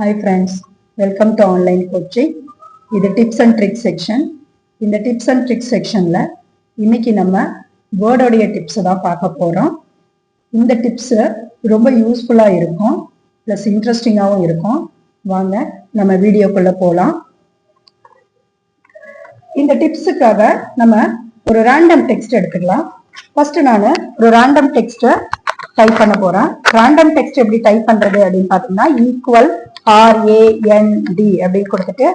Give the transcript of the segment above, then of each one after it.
Hi friends, welcome to online coaching. இது tips and tricks section. இந்த tips and tricks செக்ஷன்ல இன்னைக்கு நம்ம வேர்டோடைய டிப்ஸ் தான் பார்க்க போறோம். இந்த டிப்ஸ் ரொம்ப யூஸ்ஃபுல்லா இருக்கும், பிளஸ் இன்ட்ரெஸ்டிங்காகவும் இருக்கும். வாங்க நம்ம வீடியோக்குள்ள போகலாம். இந்த டிப்ஸுக்காக நம்ம ஒரு ரேண்டம் டெக்ஸ்ட் எடுத்துக்கலாம். ஃபர்ஸ்ட் நான் ஒரு ரேண்டம் டெக்ஸ்ட்டை டைப் பண்ண போறேன். ரேண்டம் டெக்ஸ்ட் எப்படி டைப் பண்றது அப்படின்னு பாத்தீங்கன்னா ஈக்குவல் RAND அப்படின்னு கொடுத்துட்டு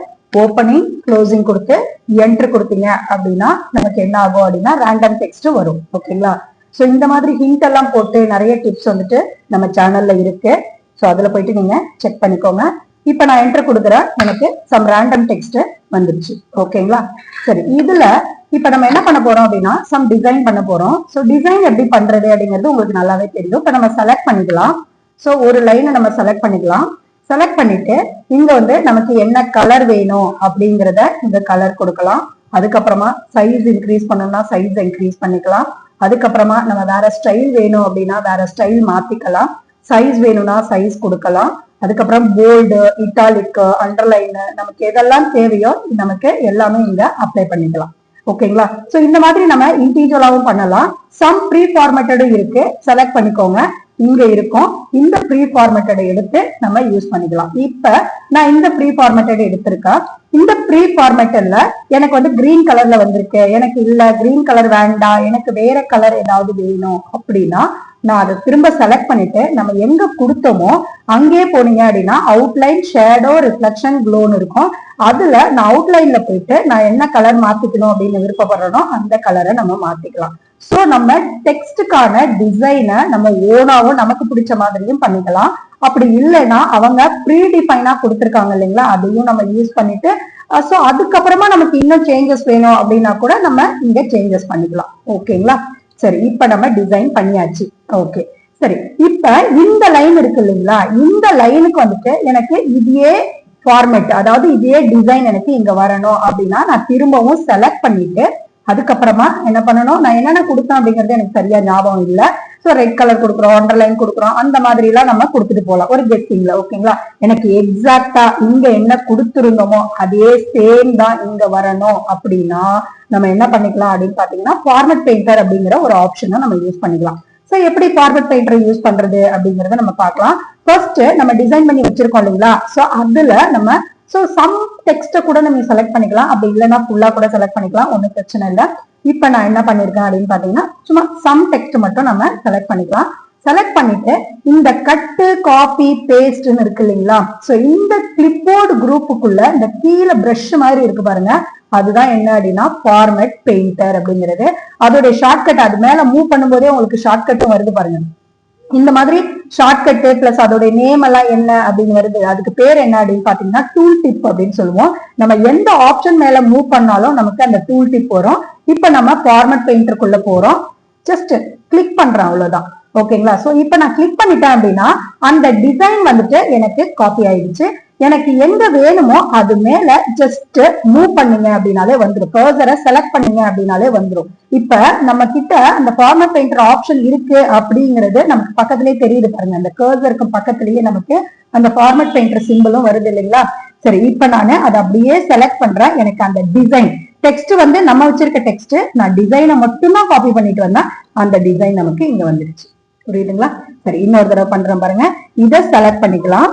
ஓப்பனிங் க்ளோசிங் கொடுத்து என்ட்ரு கொடுத்தீங்க அப்படின்னா நமக்கு என்ன ஆகும் அப்படின்னா ரேண்டம் டெக்ஸ்ட் வரும். ஓகேங்களா? ஸோ இந்த மாதிரி ஹிண்ட் எல்லாம் போட்டு நிறைய டிப்ஸ் வந்துட்டு நம்ம சேனல்ல இருக்கு. ஸோ அதுல போயிட்டு நீங்க செக் பண்ணிக்கோங்க. இப்ப நான் என்ட்ரு கொடுக்குறேன், எனக்கு சம் ரேண்டம் டெக்ஸ்ட் வந்துருச்சு. ஓகேங்களா? சரி, இதுல இப்ப நம்ம என்ன பண்ண போறோம் அப்படின்னா சம் டிசைன் பண்ண போறோம். ஸோ டிசைன் எப்படி பண்றது அப்படிங்கிறது உங்களுக்கு நல்லாவே தெரியும். இப்ப நம்ம செலக்ட் பண்ணிக்கலாம். ஸோ ஒரு லைனை நம்ம செலக்ட் பண்ணிக்கலாம். செலக்ட் பண்ணிட்டு இங்க வந்து நமக்கு என்ன கலர் வேணும் அப்படிங்கிறத இந்த கலர் கொடுக்கலாம். அதுக்கப்புறமா சைஸ் இன்க்ரீஸ் பண்ணணும்னா சைஸ் இன்க்ரீஸ் பண்ணிக்கலாம். அதுக்கப்புறமா நம்ம வேற ஸ்டைல் வேணும் அப்படின்னா வேற ஸ்டைல் மாத்திக்கலாம். சைஸ் வேணும்னா சைஸ் கொடுக்கலாம். அதுக்கப்புறம் போல்டு, இட்டாலிக், அண்டர்லைன், நமக்கு எதெல்லாம் தேவையோ நமக்கு எல்லாமே இங்க அப்ளை பண்ணிக்கலாம். ஓகேங்களா? சோ இந்த மாதிரி நம்ம இன்டிவிஜுவலாவும் பண்ணலாம். சம் ப்ரீ ஃபார்மேட்டடும் இருக்கு, செலக்ட் பண்ணிக்கோங்க. இங்க இருக்கும், இந்த ப்ரீ ஃபார்மேட்டடை எடுத்து நம்ம யூஸ் பண்ணிக்கலாம். இப்ப நான் இந்த ப்ரீ ஃபார்மேட்டட் எடுத்திருக்கேன். இந்த ப்ரீ ஃபார்மேட்டட்ல எனக்கு வந்து கிரீன் கலர்ல வந்திருக்கு. எனக்கு இல்ல கிரீன் கலர் வேண்டாம், எனக்கு வேற கலர் ஏதாவது வேணும் அப்படின்னா நான் அதை திரும்ப செலக்ட் பண்ணிட்டு நம்ம எங்க கொடுத்தோமோ அங்கே போனீங்க அப்படின்னா அவுட்லைன், ஷேடோ, ரிஃப்ளெக்ஷன், க்ளோன்னு இருக்கும். அதுல நான் அவுட்லைன்ல போயிட்டு நான் என்ன கலர் மாத்திக்கணும் அப்படின்னு விருப்பப்படுறனோ அந்த கலரை நம்ம மாத்திக்கலாம். சோ நம்ம டெக்ஸ்டுக்கான டிசைனை நம்ம ஓனாவும் நமக்கு பிடிச்ச மாதிரியும் பண்ணிக்கலாம். அப்படி இல்லைன்னா அவங்க ப்ரீ டிஃபைனா கொடுத்துருக்காங்க இல்லைங்களா, அதையும் நம்ம யூஸ் பண்ணிட்டு சோ அதுக்கப்புறமா நமக்கு இன்னும் சேஞ்சஸ் வேணும் அப்படின்னா கூட நம்ம இங்க சேஞ்சஸ் பண்ணிக்கலாம். ஓகேங்களா? சரி, இப்ப நம்ம டிசைன் பண்ணியாச்சு. ஓகே, சரி, இப்ப இந்த லைன் இருக்கு இல்லைங்களா, இந்த லைனுக்கு வந்துட்டு எனக்கு இதே ஃபார்மேட், அதாவது இதே டிசைன் எனக்கு இங்க வரணும் அப்படின்னா நான் திரும்பவும் செலக்ட் பண்ணிட்டு அதுக்கப்புறமா என்ன பண்ணணும், நான் என்னென்ன கொடுத்தேன் அப்படிங்கிறது எனக்கு சரியா ஞாபகம் இல்லை. ஸோ ரெட் கலர் கொடுக்குறோம், அண்டர்லைன் கொடுக்குறோம், அந்த மாதிரி எல்லாம் நம்ம கொடுத்துட்டு போகலாம் ஒரு கெஸ்டிங்ல. ஓகேங்களா? எனக்கு எக்ஸாக்டா இங்க என்ன கொடுத்துருந்தோமோ அதே சேம் தான் இங்க வரணும் அப்படின்னா நம்ம என்ன பண்ணிக்கலாம் அப்படின்னு பாத்தீங்கன்னா ஃபார்மேட் பெயிண்டர் அப்படிங்கிற ஒரு ஆப்ஷனை நம்ம யூஸ் பண்ணிக்கலாம். ஸோ எப்படி ஃபார்மேட் பெயிண்டரை யூஸ் பண்றது அப்படிங்கறத நம்ம பார்க்கலாம். ஃபர்ஸ்ட் நம்ம டிசைன் பண்ணி வச்சிருக்கோம் இல்லைங்களா, ஸோ அதுல நம்ம சம் டெக்ஸ்ட கூட நம்ம செலக்ட் பண்ணிக்கலாம். அப்படி இல்லைன்னா ஃபுல்லா கூட செலக்ட் பண்ணிக்கலாம், ஒன்றும் பிரச்சனை இல்லை. இப்ப நான் என்ன பண்ணிருக்கேன் அப்படின்னு பாத்தீங்கன்னா சும்மா சம் டெக்ஸ்ட் மட்டும் நம்ம செலக்ட் பண்ணிக்கலாம். செலக்ட் பண்ணிட்டு இந்த கட்டு, காப்பி, பேஸ்ட்னு இருக்கு இல்லைங்களா, சோ இந்த கிளிப்போர்டு குரூப்புக்குள்ள இந்த கீழே பிரஷ் மாதிரி இருக்கு பாருங்க, அதுதான் என்ன அப்படின்னா ஃபார்மேட் பெயிண்டர் அப்படிங்கிறது. அதோட ஷார்ட்கட் அது மேல மூவ் பண்ணும்போதே உங்களுக்கு ஷார்ட்கட்டும் வருது பாருங்க. இந்த மாதிரி ஷார்ட்கட்டு பிளஸ் அதோட நேம் எல்லாம் என்ன அப்படின்னு வருது. அதுக்கு பேர் என்ன அப்படின்னு பாத்தீங்கன்னா டூல் டிப் அப்படின்னு சொல்லுவோம். நம்ம எந்த ஆப்ஷன் மேல மூவ் பண்ணாலும் நமக்கு அந்த டூல் டிப் வரும். இப்ப நம்ம ஃபார்மேட் பெயிண்டருக்குள்ள போறோம், ஜஸ்ட் கிளிக் பண்றோம், அவ்வளவுதான். ஓகேங்களா? சோ இப்ப நான் கிளிக் பண்ணிட்டேன் அப்படின்னா அந்த டிசைன் வந்துட்டு எனக்கு காப்பி ஆயிடுச்சு. எனக்கு எங்க வேணுமோ அது மேல ஜஸ்ட் மூவ் பண்ணீங்க அப்படின்னாலே வந்துடும். கர்சரை செலக்ட் பண்ணீங்க அப்படின்னாலே வந்துடும். இப்ப நம்ம கிட்ட அந்த ஃபார்மேட் பெயிண்டர் ஆப்ஷன் இருக்கு அப்படிங்கிறது நமக்கு பக்கத்திலேயே தெரியுது பாருங்க. அந்த கர்சருக்கு பக்கத்திலேயே நமக்கு அந்த ஃபார்மேட் பெயிண்டர் சிம்பிளும் வருது இல்லைங்களா. சரி, இப்ப நான் அதை அப்படியே செலக்ட் பண்றேன். எனக்கு அந்த டிசைன் டெக்ஸ்ட் வந்து நம்ம வச்சிருக்க டெக்ஸ்ட், நான் டிசைனை மட்டும்தான் காப்பி பண்ணிட்டு வந்தேன், அந்த டிசைன் நமக்கு இங்க வந்துருச்சு. புரியுதுங்களா? சரி, இன்னொரு தடவை பண்றேன் பாருங்க. இதை செலக்ட் பண்ணிக்கலாம்.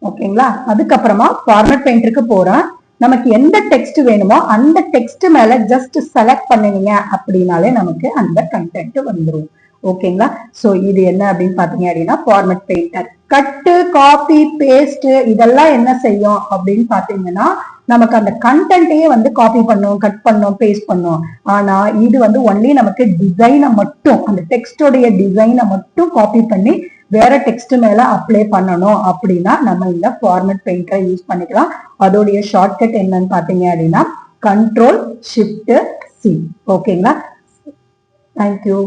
ஓகேங்களா? அதுக்கப்புறமா ஃபார்மேட் பெயிண்டருக்கு போறேன். நமக்கு எந்த டெக்ஸ்ட் வேணுமோ அந்த டெக்ஸ்ட் மேல ஜஸ்ட் செலக்ட் பண்ணுவீங்க அப்படின்னாலே நமக்கு அந்த கண்டென்ட் வந்துடும். ஓகேங்களா? சோ இது என்ன அப்படின்னு பாத்தீங்க அப்படின்னா ஃபார்மேட் பெயிண்டர். கட்டு, காப்பி, பேஸ்ட் இதெல்லாம் என்ன செய்யும் அப்படின்னு பாத்தீங்கன்னா நமக்கு அந்த கண்டென்ட்டையே வந்து காப்பி பண்ணும், கட் பண்ணும், பேஸ்ட் பண்ணும். ஆனா இது வந்து ஒன்லி நமக்கு டிசைனை மட்டும், அந்த டெக்ஸ்டோடைய டிசைனை மட்டும் காப்பி பண்ணி வேற டெக்ஸ்ட் மேல அப்ளை பண்ணணும் அப்படின்னா நம்ம இந்த ஃபார்மேட் பெயிண்டரை யூஸ் பண்ணிக்கலாம். அதோடைய ஷார்ட்கட் என்னன்னு பாத்தீங்க அப்படின்னா Ctrl Shift C. ஓகேங்களா? தேங்க்யூ.